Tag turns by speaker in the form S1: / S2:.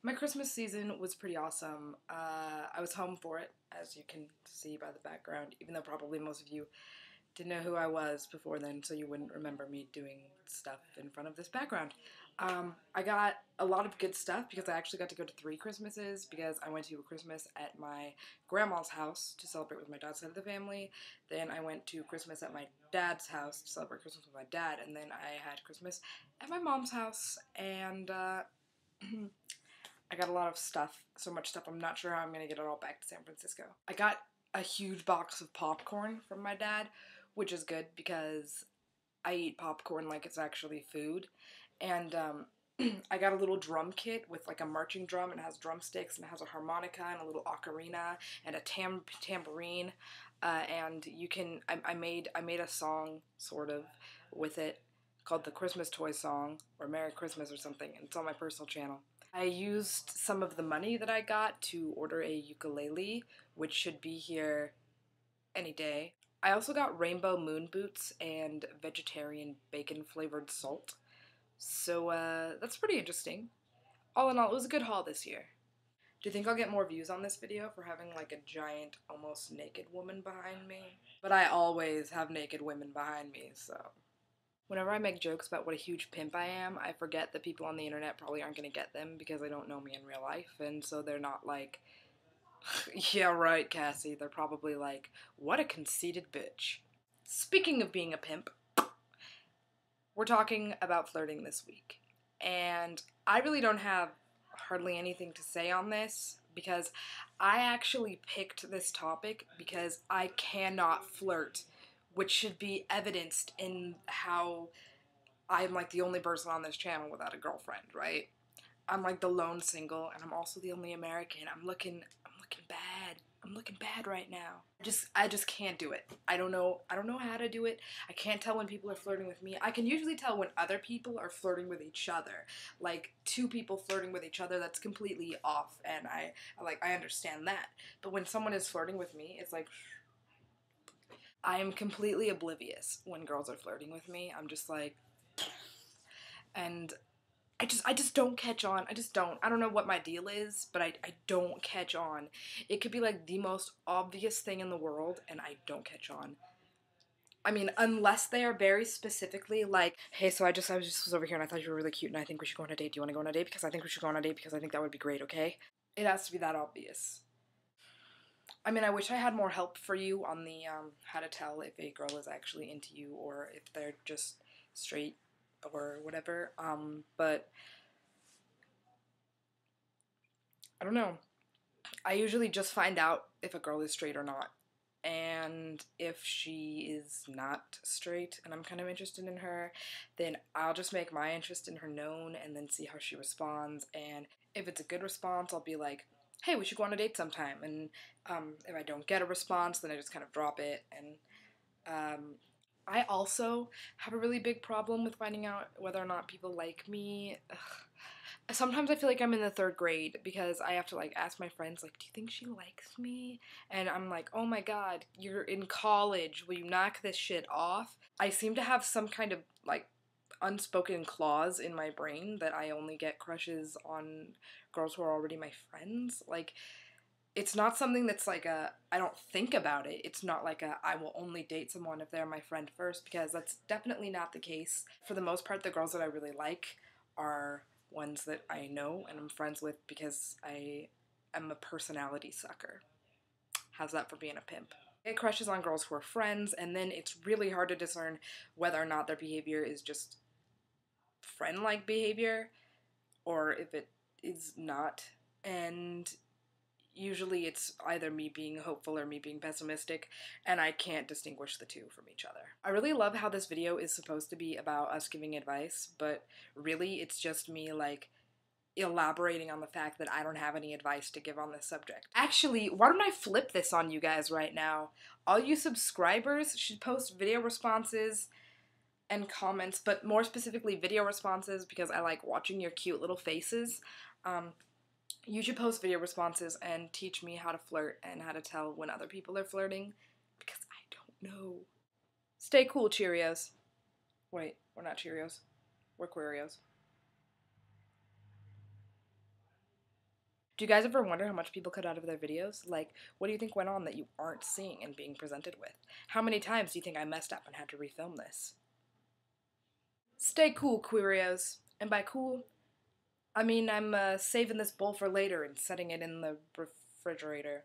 S1: My Christmas season was pretty awesome. I was home for it, as you can see by the background, even though probably most of you didn't know who I was before then, so you wouldn't remember me doing stuff in front of this background. I got a lot of good stuff because I actually got to go to 3 Christmases because I went to a Christmas at my grandma's house to celebrate with my dad's side of the family. Then I went to Christmas at my dad's house to celebrate Christmas with my dad, and then I had Christmas at my mom's house, and I got a lot of stuff, so much stuff, I'm not sure how I'm going to get it all back to San Francisco. I got a huge box of popcorn from my dad, which is good because I eat popcorn like it's actually food. And I got a little drum kit with like a marching drum, and it has drumsticks, and it has a harmonica and a little ocarina and a tambourine. And you can, I made a song sort of with it called the Christmas Toy Song or Merry Christmas or something, and it's on my personal channel. I used some of the money that I got to order a ukulele, which should be here any day. I also got rainbow moon boots and vegetarian bacon flavored salt. So that's pretty interesting. All in all, it was a good haul this year. Do you think I'll get more views on this video for having like a giant, almost naked woman behind me? But I always have naked women behind me, so. Whenever I make jokes about what a huge pimp I am, I forget that people on the internet probably aren't going to get them because they don't know me in real life, and so they're not like, yeah right, Cassie. They're probably like, what a conceited bitch. Speaking of being a pimp, we're talking about flirting this week, and I really don't have hardly anything to say on this because I actually picked this topic because I cannot flirt, which should be evidenced in how I'm like the only person on this channel without a girlfriend, right? I'm like the lone single, and I'm also the only American. I'm looking bad. I'm looking bad right now. I just can't do it. I don't know how to do it. I can't tell when people are flirting with me. I can usually tell when other people are flirting with each other. Like 2 people flirting with each other, that's completely off, and I understand that. But when someone is flirting with me, it's like I am completely oblivious when girls are flirting with me. I'm just like, and I just don't catch on. I just don't. I don't know what my deal is, but I don't catch on. It could be like the most obvious thing in the world, and I don't catch on. I mean, unless they are very specifically like, hey, so I was over here and I thought you were really cute and I think we should go on a date. Do you want to go on a date? Because I think we should go on a date because I think that would be great, okay? It has to be that obvious. I mean, I wish I had more help for you on the how to tell if a girl is actually into you or if they're just straight or whatever, but I don't know. I usually just find out if a girl is straight or not, and if she is not straight and I'm kind of interested in her, then I'll just make my interest in her known and then see how she responds, and if it's a good response, I'll be like, hey, we should go on a date sometime, and if I don't get a response, then I just kind of drop it, and I also have a really big problem with finding out whether or not people like me. Ugh. Sometimes I feel like I'm in the 3rd grade because I have to like ask my friends like, do you think she likes me? And I'm like, oh my god, you're in college, will you knock this shit off? I seem to have some kind of like unspoken clause in my brain that I only get crushes on girls who are already my friends. Like, it's not something that's like I don't think about it. It's not like I will only date someone if they're my friend first, because that's definitely not the case. For the most part, the girls that I really like are ones that I know and I'm friends with because I am a personality sucker. How's that for being a pimp? I get crushes on girls who are friends, and then it's really hard to discern whether or not their behavior is just friend-like behavior or if it is not, and usually it's either me being hopeful or me being pessimistic, and I can't distinguish the two from each other. I really love how this video is supposed to be about us giving advice, but really it's just me like elaborating on the fact that I don't have any advice to give on this subject. Actually, why don't I flip this on you guys right now? All you subscribers should post video responses and comments, but more specifically video responses because I like watching your cute little faces. You should post video responses and teach me how to flirt and how to tell when other people are flirting, because I don't know. Stay cool, Cheerios. Wait, we're not Cheerios. We're Queerios. Do you guys ever wonder how much people cut out of their videos? Like, what do you think went on that you aren't seeing and being presented with? How many times do you think I messed up and had to refilm this? Stay cool, Queerios. And by cool, I mean I'm saving this bowl for later and setting it in the refrigerator.